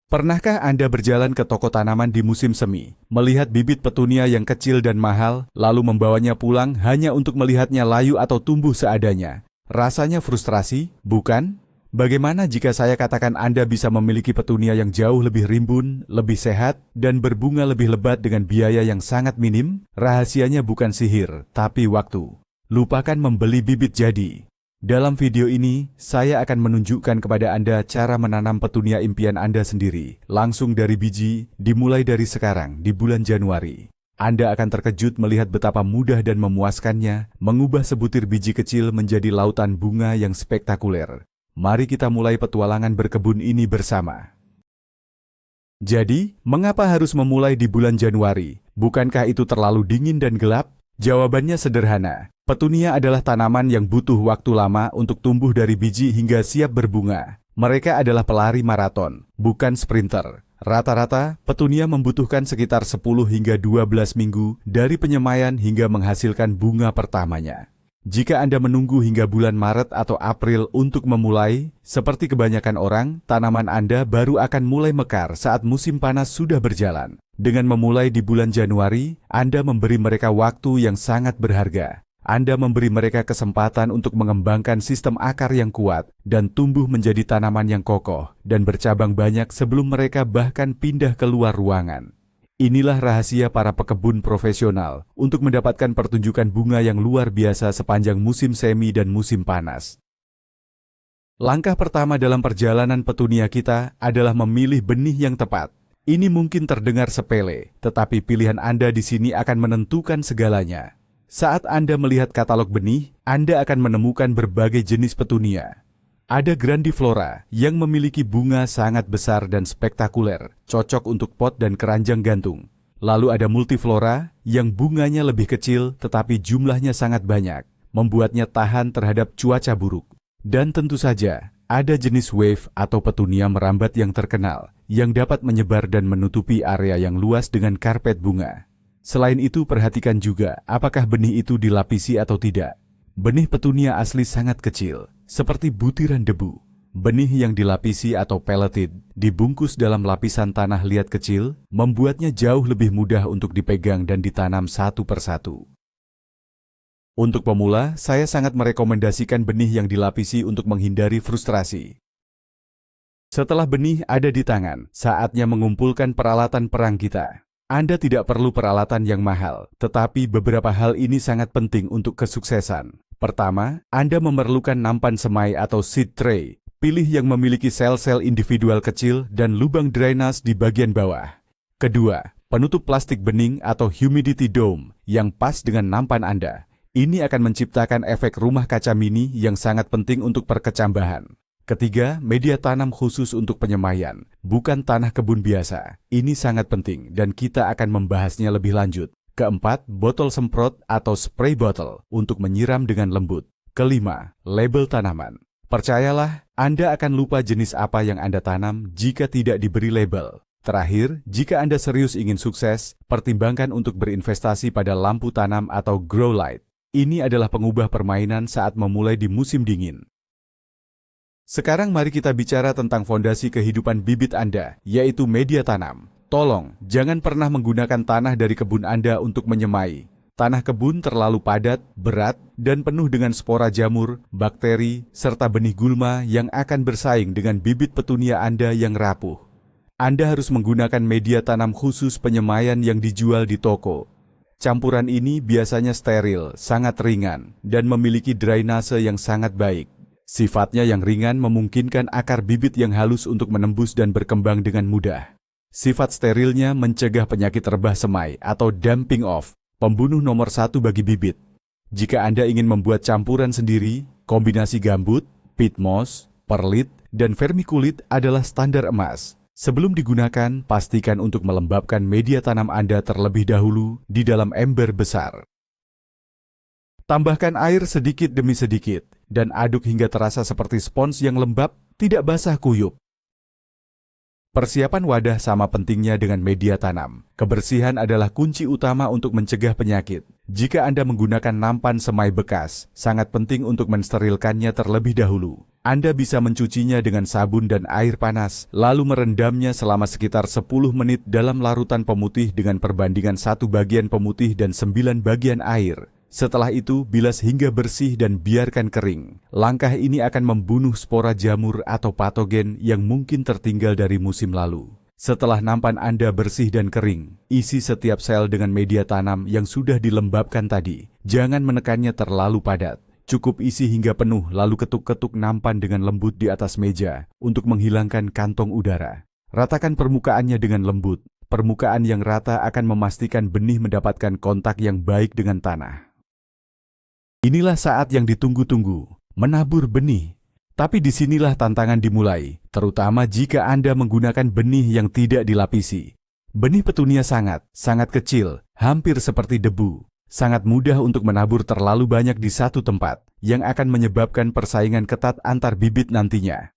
Pernahkah Anda berjalan ke toko tanaman di musim semi, melihat bibit petunia yang kecil dan mahal, lalu membawanya pulang hanya untuk melihatnya layu atau tumbuh seadanya? Rasanya frustrasi, bukan? Bagaimana jika saya katakan Anda bisa memiliki petunia yang jauh lebih rimbun, lebih sehat, dan berbunga lebih lebat dengan biaya yang sangat minim? Rahasianya bukan sihir, tapi waktu. Lupakan membeli bibit jadi. Dalam video ini, saya akan menunjukkan kepada Anda cara menanam petunia impian Anda sendiri, langsung dari biji, dimulai dari sekarang di bulan Januari. Anda akan terkejut melihat betapa mudah dan memuaskannya mengubah sebutir biji kecil menjadi lautan bunga yang spektakuler. Mari kita mulai petualangan berkebun ini bersama. Jadi, mengapa harus memulai di bulan Januari? Bukankah itu terlalu dingin dan gelap? Jawabannya sederhana. Petunia adalah tanaman yang butuh waktu lama untuk tumbuh dari biji hingga siap berbunga. Mereka adalah pelari maraton, bukan sprinter. Rata-rata, petunia membutuhkan sekitar 10 hingga 12 minggu dari penyemaian hingga menghasilkan bunga pertamanya. Jika Anda menunggu hingga bulan Maret atau April untuk memulai, seperti kebanyakan orang, tanaman Anda baru akan mulai mekar saat musim panas sudah berjalan. Dengan memulai di bulan Januari, Anda memberi mereka waktu yang sangat berharga. Anda memberi mereka kesempatan untuk mengembangkan sistem akar yang kuat dan tumbuh menjadi tanaman yang kokoh dan bercabang banyak sebelum mereka bahkan pindah keluar ruangan. Inilah rahasia para pekebun profesional untuk mendapatkan pertunjukan bunga yang luar biasa sepanjang musim semi dan musim panas. Langkah pertama dalam perjalanan petunia kita adalah memilih benih yang tepat. Ini mungkin terdengar sepele, tetapi pilihan Anda di sini akan menentukan segalanya. Saat Anda melihat katalog benih, Anda akan menemukan berbagai jenis petunia. Ada grandiflora yang memiliki bunga sangat besar dan spektakuler, cocok untuk pot dan keranjang gantung. Lalu ada multiflora yang bunganya lebih kecil tetapi jumlahnya sangat banyak, membuatnya tahan terhadap cuaca buruk. Dan tentu saja, ada jenis wave atau petunia merambat yang terkenal, yang dapat menyebar dan menutupi area yang luas dengan karpet bunga. Selain itu, perhatikan juga apakah benih itu dilapisi atau tidak. Benih petunia asli sangat kecil, seperti butiran debu. Benih yang dilapisi atau pelleted, dibungkus dalam lapisan tanah liat kecil, membuatnya jauh lebih mudah untuk dipegang dan ditanam satu persatu. Untuk pemula, saya sangat merekomendasikan benih yang dilapisi untuk menghindari frustrasi. Setelah benih ada di tangan, saatnya mengumpulkan peralatan perang kita. Anda tidak perlu peralatan yang mahal, tetapi beberapa hal ini sangat penting untuk kesuksesan. Pertama, Anda memerlukan nampan semai atau seed tray. Pilih yang memiliki sel-sel individual kecil dan lubang drainase di bagian bawah. Kedua, penutup plastik bening atau humidity dome yang pas dengan nampan Anda. Ini akan menciptakan efek rumah kaca mini yang sangat penting untuk perkecambahan. Ketiga, media tanam khusus untuk penyemaian, bukan tanah kebun biasa. Ini sangat penting dan kita akan membahasnya lebih lanjut. Keempat, botol semprot atau spray bottle untuk menyiram dengan lembut. Kelima, label tanaman. Percayalah, Anda akan lupa jenis apa yang Anda tanam jika tidak diberi label. Terakhir, jika Anda serius ingin sukses, pertimbangkan untuk berinvestasi pada lampu tanam atau grow light. Ini adalah pengubah permainan saat memulai di musim dingin. Sekarang mari kita bicara tentang fondasi kehidupan bibit Anda, yaitu media tanam. Tolong, jangan pernah menggunakan tanah dari kebun Anda untuk menyemai. Tanah kebun terlalu padat, berat, dan penuh dengan spora jamur, bakteri, serta benih gulma yang akan bersaing dengan bibit petunia Anda yang rapuh. Anda harus menggunakan media tanam khusus penyemaian yang dijual di toko. Campuran ini biasanya steril, sangat ringan, dan memiliki drainase yang sangat baik. Sifatnya yang ringan memungkinkan akar bibit yang halus untuk menembus dan berkembang dengan mudah. Sifat sterilnya mencegah penyakit rebah semai atau damping off, pembunuh nomor 1 bagi bibit. Jika Anda ingin membuat campuran sendiri, kombinasi gambut, peat moss, perlit, dan vermiculit adalah standar emas. Sebelum digunakan, pastikan untuk melembabkan media tanam Anda terlebih dahulu di dalam ember besar. Tambahkan air sedikit demi sedikit, dan aduk hingga terasa seperti spons yang lembab, tidak basah kuyup. Persiapan wadah sama pentingnya dengan media tanam. Kebersihan adalah kunci utama untuk mencegah penyakit. Jika Anda menggunakan nampan semai bekas, sangat penting untuk mensterilkannya terlebih dahulu. Anda bisa mencucinya dengan sabun dan air panas, lalu merendamnya selama sekitar 10 menit dalam larutan pemutih dengan perbandingan 1 bagian pemutih dan 9 bagian air. Setelah itu, bilas hingga bersih dan biarkan kering. Langkah ini akan membunuh spora jamur atau patogen yang mungkin tertinggal dari musim lalu. Setelah nampan Anda bersih dan kering, isi setiap sel dengan media tanam yang sudah dilembabkan tadi. Jangan menekannya terlalu padat. Cukup isi hingga penuh lalu ketuk-ketuk nampan dengan lembut di atas meja untuk menghilangkan kantong udara. Ratakan permukaannya dengan lembut. Permukaan yang rata akan memastikan benih mendapatkan kontak yang baik dengan tanah. Inilah saat yang ditunggu-tunggu, menabur benih. Tapi disinilah tantangan dimulai, terutama jika Anda menggunakan benih yang tidak dilapisi. Benih petunia sangat kecil, hampir seperti debu. Sangat mudah untuk menabur terlalu banyak di satu tempat, yang akan menyebabkan persaingan ketat antar bibit nantinya.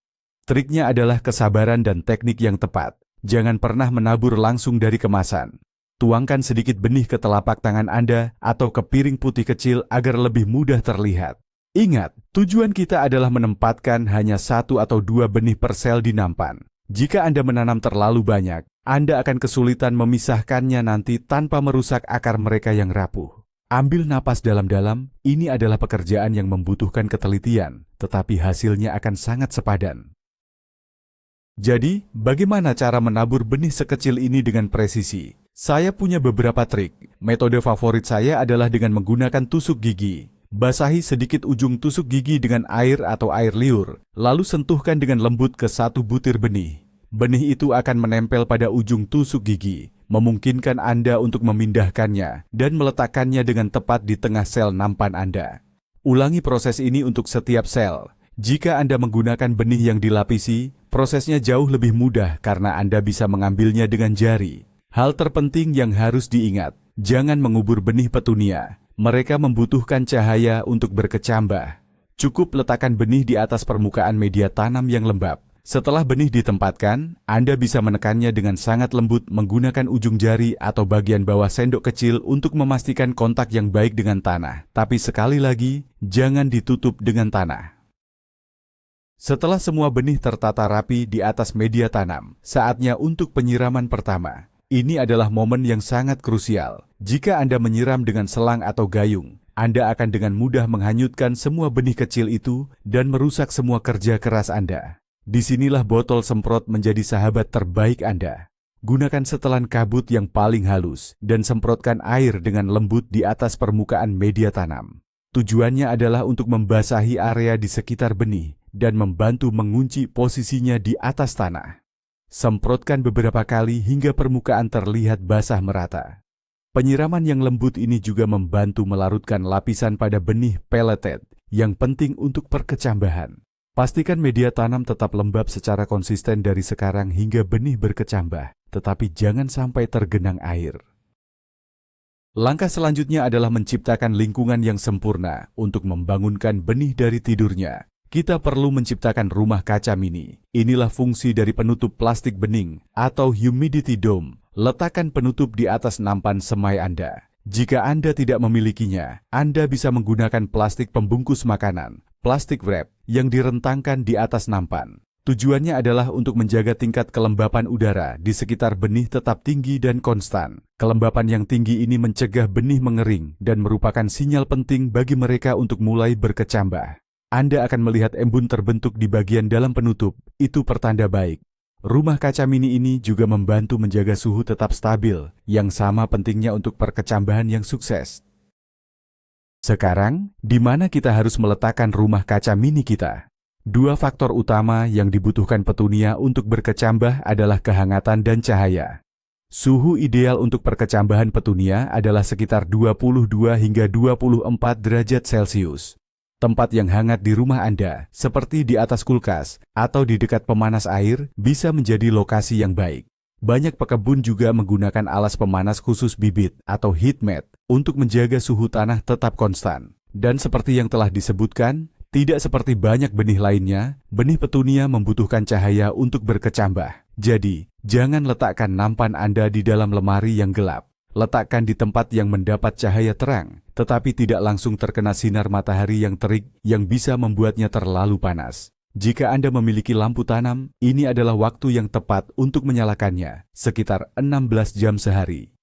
Triknya adalah kesabaran dan teknik yang tepat. Jangan pernah menabur langsung dari kemasan. Tuangkan sedikit benih ke telapak tangan Anda atau ke piring putih kecil agar lebih mudah terlihat. Ingat, tujuan kita adalah menempatkan hanya 1 atau 2 benih per sel di nampan. Jika Anda menanam terlalu banyak, Anda akan kesulitan memisahkannya nanti tanpa merusak akar mereka yang rapuh. Ambil napas dalam-dalam, ini adalah pekerjaan yang membutuhkan ketelitian, tetapi hasilnya akan sangat sepadan. Jadi, bagaimana cara menabur benih sekecil ini dengan presisi? Saya punya beberapa trik. Metode favorit saya adalah dengan menggunakan tusuk gigi. Basahi sedikit ujung tusuk gigi dengan air atau air liur, lalu sentuhkan dengan lembut ke 1 butir benih. Benih itu akan menempel pada ujung tusuk gigi, memungkinkan Anda untuk memindahkannya dan meletakkannya dengan tepat di tengah sel nampan Anda. Ulangi proses ini untuk setiap sel. Jika Anda menggunakan benih yang dilapisi, prosesnya jauh lebih mudah karena Anda bisa mengambilnya dengan jari. Hal terpenting yang harus diingat, jangan mengubur benih petunia. Mereka membutuhkan cahaya untuk berkecambah. Cukup letakkan benih di atas permukaan media tanam yang lembab. Setelah benih ditempatkan, Anda bisa menekannya dengan sangat lembut menggunakan ujung jari atau bagian bawah sendok kecil untuk memastikan kontak yang baik dengan tanah. Tapi sekali lagi, jangan ditutup dengan tanah. Setelah semua benih tertata rapi di atas media tanam, saatnya untuk penyiraman pertama. Ini adalah momen yang sangat krusial. Jika Anda menyiram dengan selang atau gayung, Anda akan dengan mudah menghanyutkan semua benih kecil itu dan merusak semua kerja keras Anda. Disinilah botol semprot menjadi sahabat terbaik Anda. Gunakan setelan kabut yang paling halus dan semprotkan air dengan lembut di atas permukaan media tanam. Tujuannya adalah untuk membasahi area di sekitar benih dan membantu mengunci posisinya di atas tanah. Semprotkan beberapa kali hingga permukaan terlihat basah merata. Penyiraman yang lembut ini juga membantu melarutkan lapisan pada benih pelleted yang penting untuk perkecambahan. Pastikan media tanam tetap lembab secara konsisten dari sekarang hingga benih berkecambah, tetapi jangan sampai tergenang air. Langkah selanjutnya adalah menciptakan lingkungan yang sempurna untuk membangunkan benih dari tidurnya. Kita perlu menciptakan rumah kaca mini. Inilah fungsi dari penutup plastik bening atau humidity dome. Letakkan penutup di atas nampan semai Anda. Jika Anda tidak memilikinya, Anda bisa menggunakan plastik pembungkus makanan, plastik wrap, yang direntangkan di atas nampan. Tujuannya adalah untuk menjaga tingkat kelembapan udara di sekitar benih tetap tinggi dan konstan. Kelembapan yang tinggi ini mencegah benih mengering dan merupakan sinyal penting bagi mereka untuk mulai berkecambah. Anda akan melihat embun terbentuk di bagian dalam penutup, itu pertanda baik. Rumah kaca mini ini juga membantu menjaga suhu tetap stabil, yang sama pentingnya untuk perkecambahan yang sukses. Sekarang, di mana kita harus meletakkan rumah kaca mini kita? 2 faktor utama yang dibutuhkan petunia untuk berkecambah adalah kehangatan dan cahaya. Suhu ideal untuk perkecambahan petunia adalah sekitar 22 hingga 24 derajat Celcius. Tempat yang hangat di rumah Anda, seperti di atas kulkas atau di dekat pemanas air, bisa menjadi lokasi yang baik. Banyak pekebun juga menggunakan alas pemanas khusus bibit atau heat mat untuk menjaga suhu tanah tetap konstan. Dan seperti yang telah disebutkan, tidak seperti banyak benih lainnya, benih petunia membutuhkan cahaya untuk berkecambah. Jadi, jangan letakkan nampan Anda di dalam lemari yang gelap. Letakkan di tempat yang mendapat cahaya terang, tetapi tidak langsung terkena sinar matahari yang terik yang bisa membuatnya terlalu panas. Jika Anda memiliki lampu tanam, ini adalah waktu yang tepat untuk menyalakannya, sekitar 16 jam sehari.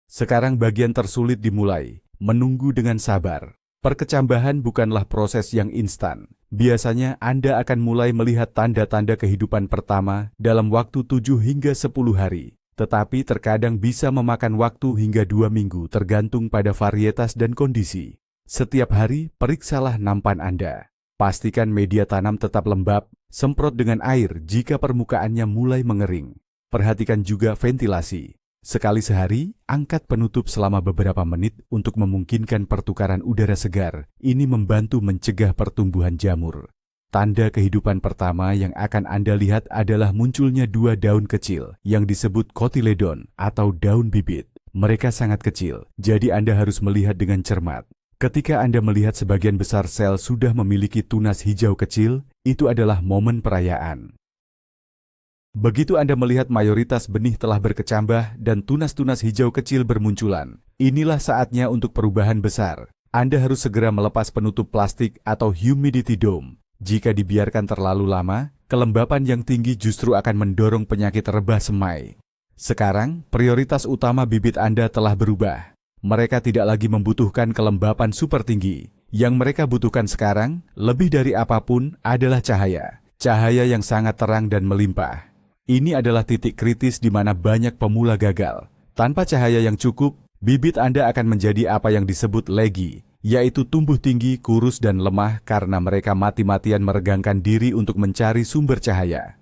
Sekarang bagian tersulit dimulai, menunggu dengan sabar. Perkecambahan bukanlah proses yang instan. Biasanya Anda akan mulai melihat tanda-tanda kehidupan pertama dalam waktu 7 hingga 10 hari. Tetapi terkadang bisa memakan waktu hingga 2 minggu tergantung pada varietas dan kondisi. Setiap hari, periksalah nampan Anda. Pastikan media tanam tetap lembab, semprot dengan air jika permukaannya mulai mengering. Perhatikan juga ventilasi. Sekali sehari, angkat penutup selama beberapa menit untuk memungkinkan pertukaran udara segar. Ini membantu mencegah pertumbuhan jamur. Tanda kehidupan pertama yang akan Anda lihat adalah munculnya 2 daun kecil yang disebut kotiledon atau daun bibit. Mereka sangat kecil, jadi Anda harus melihat dengan cermat. Ketika Anda melihat sebagian besar sel sudah memiliki tunas hijau kecil, itu adalah momen perayaan. Begitu Anda melihat mayoritas benih telah berkecambah dan tunas-tunas hijau kecil bermunculan, inilah saatnya untuk perubahan besar. Anda harus segera melepas penutup plastik atau humidity dome. Jika dibiarkan terlalu lama, kelembapan yang tinggi justru akan mendorong penyakit rebah semai. Sekarang, prioritas utama bibit Anda telah berubah. Mereka tidak lagi membutuhkan kelembapan super tinggi. Yang mereka butuhkan sekarang, lebih dari apapun, adalah cahaya. Cahaya yang sangat terang dan melimpah. Ini adalah titik kritis di mana banyak pemula gagal. Tanpa cahaya yang cukup, bibit Anda akan menjadi apa yang disebut leggy, yaitu tumbuh tinggi, kurus dan lemah karena mereka mati-matian meregangkan diri untuk mencari sumber cahaya.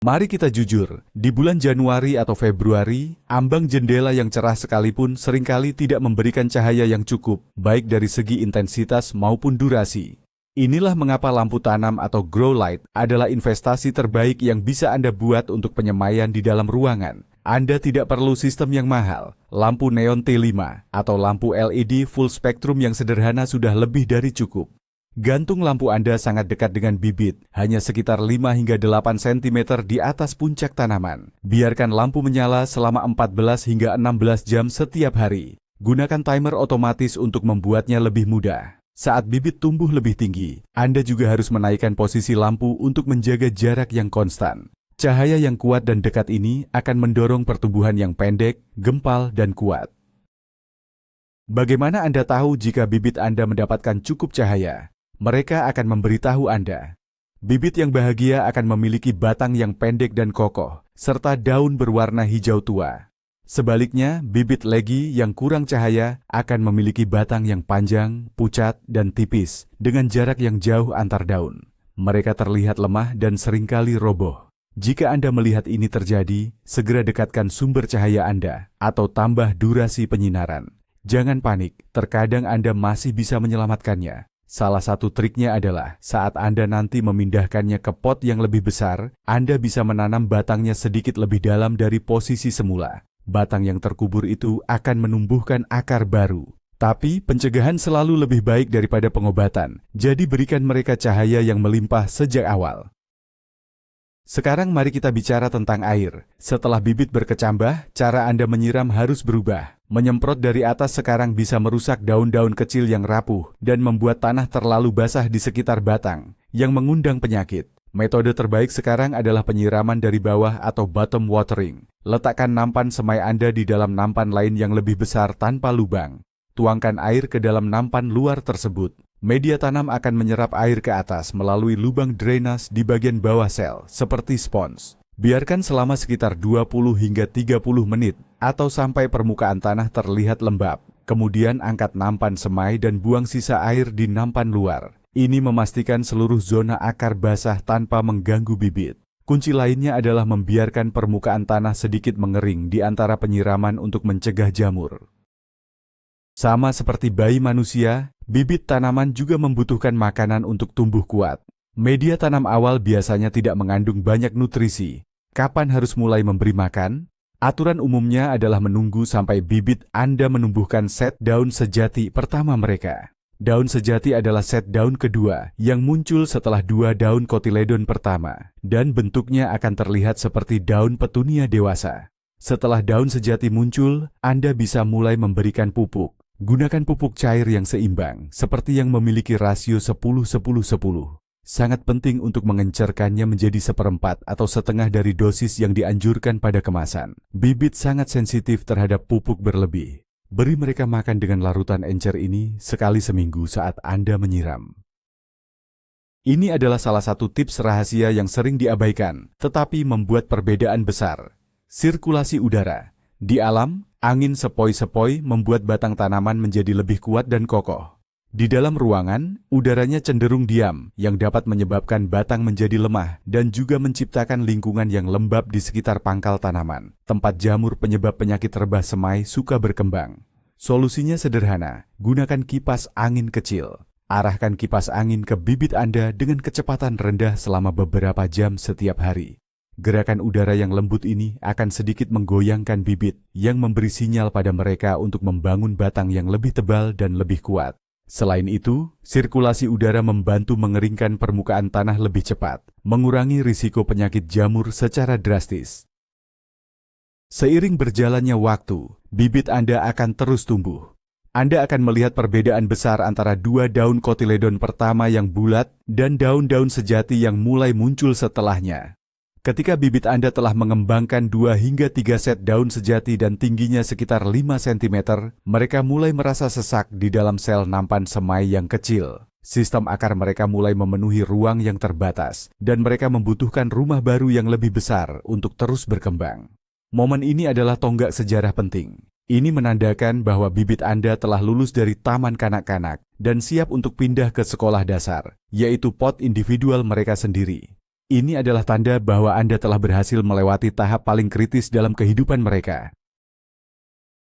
Mari kita jujur, di bulan Januari atau Februari, ambang jendela yang cerah sekalipun seringkali tidak memberikan cahaya yang cukup, baik dari segi intensitas maupun durasi. Inilah mengapa lampu tanam atau grow light adalah investasi terbaik yang bisa Anda buat untuk penyemaian di dalam ruangan. Anda tidak perlu sistem yang mahal. Lampu neon T5 atau lampu LED full spektrum yang sederhana sudah lebih dari cukup. Gantung lampu Anda sangat dekat dengan bibit, hanya sekitar 5 hingga 8 cm di atas puncak tanaman. Biarkan lampu menyala selama 14 hingga 16 jam setiap hari. Gunakan timer otomatis untuk membuatnya lebih mudah. Saat bibit tumbuh lebih tinggi, Anda juga harus menaikkan posisi lampu untuk menjaga jarak yang konstan. Cahaya yang kuat dan dekat ini akan mendorong pertumbuhan yang pendek, gempal, dan kuat. Bagaimana Anda tahu jika bibit Anda mendapatkan cukup cahaya? Mereka akan memberitahu Anda. Bibit yang bahagia akan memiliki batang yang pendek dan kokoh, serta daun berwarna hijau tua. Sebaliknya, bibit leggy yang kurang cahaya akan memiliki batang yang panjang, pucat, dan tipis, dengan jarak yang jauh antar daun. Mereka terlihat lemah dan seringkali roboh. Jika Anda melihat ini terjadi, segera dekatkan sumber cahaya Anda, atau tambah durasi penyinaran. Jangan panik, terkadang Anda masih bisa menyelamatkannya. Salah satu triknya adalah saat Anda nanti memindahkannya ke pot yang lebih besar, Anda bisa menanam batangnya sedikit lebih dalam dari posisi semula. Batang yang terkubur itu akan menumbuhkan akar baru. Tapi pencegahan selalu lebih baik daripada pengobatan, jadi berikan mereka cahaya yang melimpah sejak awal. Sekarang mari kita bicara tentang air. Setelah bibit berkecambah, cara Anda menyiram harus berubah. Menyemprot dari atas sekarang bisa merusak daun-daun kecil yang rapuh dan membuat tanah terlalu basah di sekitar batang, yang mengundang penyakit. Metode terbaik sekarang adalah penyiraman dari bawah atau bottom watering. Letakkan nampan semai Anda di dalam nampan lain yang lebih besar tanpa lubang. Tuangkan air ke dalam nampan luar tersebut. Media tanam akan menyerap air ke atas melalui lubang drainase di bagian bawah sel, seperti spons. Biarkan selama sekitar 20 hingga 30 menit, atau sampai permukaan tanah terlihat lembab. Kemudian angkat nampan semai dan buang sisa air di nampan luar. Ini memastikan seluruh zona akar basah tanpa mengganggu bibit. Kunci lainnya adalah membiarkan permukaan tanah sedikit mengering di antara penyiraman untuk mencegah jamur. Sama seperti bayi manusia, bibit tanaman juga membutuhkan makanan untuk tumbuh kuat. Media tanam awal biasanya tidak mengandung banyak nutrisi. Kapan harus mulai memberi makan? Aturan umumnya adalah menunggu sampai bibit Anda menumbuhkan set daun sejati pertama mereka. Daun sejati adalah set daun kedua yang muncul setelah 2 daun kotiledon pertama, dan bentuknya akan terlihat seperti daun petunia dewasa. Setelah daun sejati muncul, Anda bisa mulai memberikan pupuk. Gunakan pupuk cair yang seimbang, seperti yang memiliki rasio 10-10-10. Sangat penting untuk mengencerkannya menjadi seperempat atau setengah dari dosis yang dianjurkan pada kemasan. Bibit sangat sensitif terhadap pupuk berlebih. Beri mereka makan dengan larutan encer ini sekali seminggu saat Anda menyiram. Ini adalah salah satu tips rahasia yang sering diabaikan, tetapi membuat perbedaan besar. Sirkulasi udara. Di alam, angin sepoi-sepoi membuat batang tanaman menjadi lebih kuat dan kokoh. Di dalam ruangan, udaranya cenderung diam, yang dapat menyebabkan batang menjadi lemah dan juga menciptakan lingkungan yang lembab di sekitar pangkal tanaman. Tempat jamur penyebab penyakit rebah semai suka berkembang. Solusinya sederhana, gunakan kipas angin kecil. Arahkan kipas angin ke bibit Anda dengan kecepatan rendah selama beberapa jam setiap hari. Gerakan udara yang lembut ini akan sedikit menggoyangkan bibit yang memberi sinyal pada mereka untuk membangun batang yang lebih tebal dan lebih kuat. Selain itu, sirkulasi udara membantu mengeringkan permukaan tanah lebih cepat, mengurangi risiko penyakit jamur secara drastis. Seiring berjalannya waktu, bibit Anda akan terus tumbuh. Anda akan melihat perbedaan besar antara dua daun kotiledon pertama yang bulat dan daun-daun sejati yang mulai muncul setelahnya. Ketika bibit Anda telah mengembangkan 2 hingga 3 set daun sejati dan tingginya sekitar 5 cm, mereka mulai merasa sesak di dalam sel nampan semai yang kecil. Sistem akar mereka mulai memenuhi ruang yang terbatas, dan mereka membutuhkan rumah baru yang lebih besar untuk terus berkembang. Momen ini adalah tonggak sejarah penting. Ini menandakan bahwa bibit Anda telah lulus dari taman kanak-kanak dan siap untuk pindah ke sekolah dasar, yaitu pot individual mereka sendiri. Ini adalah tanda bahwa Anda telah berhasil melewati tahap paling kritis dalam kehidupan mereka.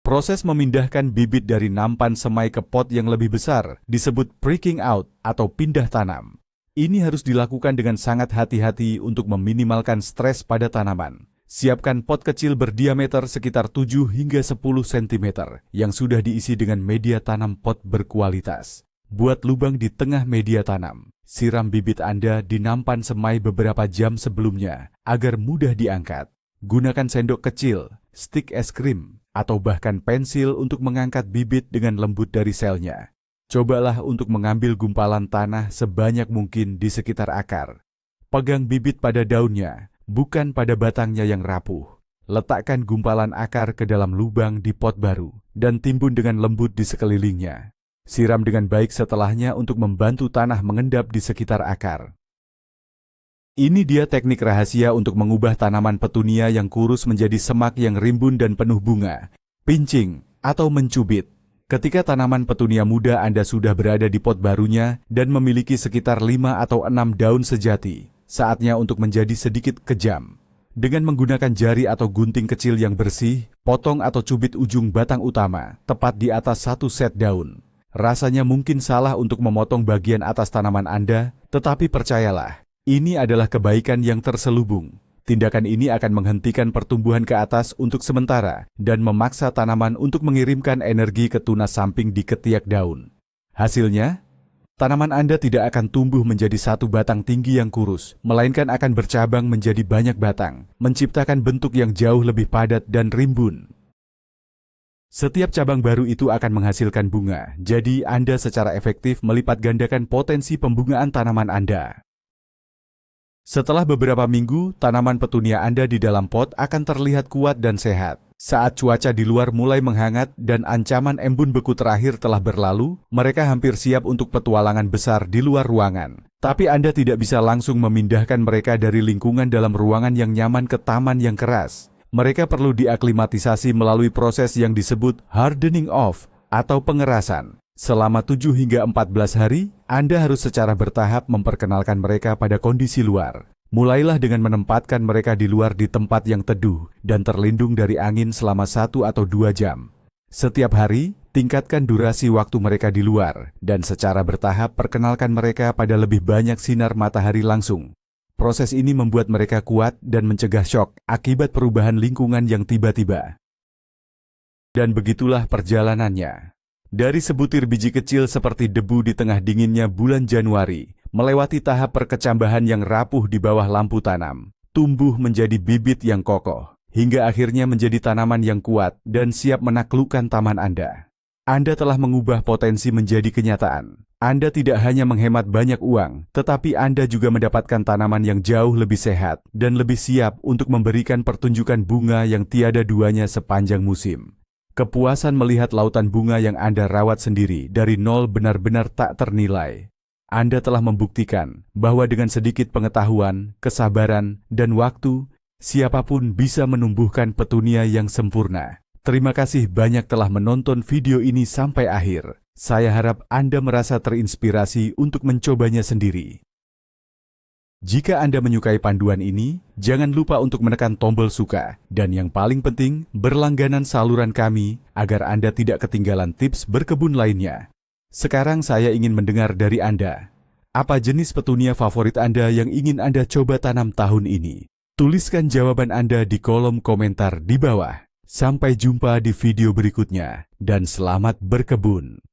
Proses memindahkan bibit dari nampan semai ke pot yang lebih besar disebut breaking out atau pindah tanam. Ini harus dilakukan dengan sangat hati-hati untuk meminimalkan stres pada tanaman. Siapkan pot kecil berdiameter sekitar 7 hingga 10 cm yang sudah diisi dengan media tanam pot berkualitas. Buat lubang di tengah media tanam. Siram bibit Anda di nampan semai beberapa jam sebelumnya agar mudah diangkat. Gunakan sendok kecil, stik es krim, atau bahkan pensil untuk mengangkat bibit dengan lembut dari selnya. Cobalah untuk mengambil gumpalan tanah sebanyak mungkin di sekitar akar. Pegang bibit pada daunnya, bukan pada batangnya yang rapuh. Letakkan gumpalan akar ke dalam lubang di pot baru dan timbun dengan lembut di sekelilingnya. Siram dengan baik setelahnya untuk membantu tanah mengendap di sekitar akar. Ini dia teknik rahasia untuk mengubah tanaman petunia yang kurus menjadi semak yang rimbun dan penuh bunga, pincing, atau mencubit. Ketika tanaman petunia muda Anda sudah berada di pot barunya dan memiliki sekitar 5 atau 6 daun sejati, saatnya untuk menjadi sedikit kejam. Dengan menggunakan jari atau gunting kecil yang bersih, potong atau cubit ujung batang utama, tepat di atas satu set daun. Rasanya mungkin salah untuk memotong bagian atas tanaman Anda, tetapi percayalah, ini adalah kebaikan yang terselubung. Tindakan ini akan menghentikan pertumbuhan ke atas untuk sementara dan memaksa tanaman untuk mengirimkan energi ke tunas samping di ketiak daun. Hasilnya, tanaman Anda tidak akan tumbuh menjadi satu batang tinggi yang kurus, melainkan akan bercabang menjadi banyak batang, menciptakan bentuk yang jauh lebih padat dan rimbun. Setiap cabang baru itu akan menghasilkan bunga, jadi Anda secara efektif melipat gandakan potensi pembungaan tanaman Anda. Setelah beberapa minggu, tanaman petunia Anda di dalam pot akan terlihat kuat dan sehat. Saat cuaca di luar mulai menghangat dan ancaman embun beku terakhir telah berlalu, mereka hampir siap untuk petualangan besar di luar ruangan. Tapi Anda tidak bisa langsung memindahkan mereka dari lingkungan dalam ruangan yang nyaman ke taman yang keras. Mereka perlu diaklimatisasi melalui proses yang disebut hardening off atau pengerasan. Selama 7 hingga 14 hari, Anda harus secara bertahap memperkenalkan mereka pada kondisi luar. Mulailah dengan menempatkan mereka di luar di tempat yang teduh dan terlindung dari angin selama 1 atau 2 jam. Setiap hari, tingkatkan durasi waktu mereka di luar dan secara bertahap perkenalkan mereka pada lebih banyak sinar matahari langsung. Proses ini membuat mereka kuat dan mencegah syok akibat perubahan lingkungan yang tiba-tiba. Dan begitulah perjalanannya. Dari sebutir biji kecil seperti debu di tengah dinginnya bulan Januari, melewati tahap perkecambahan yang rapuh di bawah lampu tanam, tumbuh menjadi bibit yang kokoh, hingga akhirnya menjadi tanaman yang kuat dan siap menaklukkan taman Anda. Anda telah mengubah potensi menjadi kenyataan. Anda tidak hanya menghemat banyak uang, tetapi Anda juga mendapatkan tanaman yang jauh lebih sehat dan lebih siap untuk memberikan pertunjukan bunga yang tiada duanya sepanjang musim. Kepuasan melihat lautan bunga yang Anda rawat sendiri dari nol benar-benar tak ternilai. Anda telah membuktikan bahwa dengan sedikit pengetahuan, kesabaran, dan waktu, siapapun bisa menumbuhkan petunia yang sempurna. Terima kasih banyak telah menonton video ini sampai akhir. Saya harap Anda merasa terinspirasi untuk mencobanya sendiri. Jika Anda menyukai panduan ini, jangan lupa untuk menekan tombol suka. Dan yang paling penting, berlangganan saluran kami agar Anda tidak ketinggalan tips berkebun lainnya. Sekarang saya ingin mendengar dari Anda. Apa jenis petunia favorit Anda yang ingin Anda coba tanam tahun ini? Tuliskan jawaban Anda di kolom komentar di bawah. Sampai jumpa di video berikutnya, dan selamat berkebun.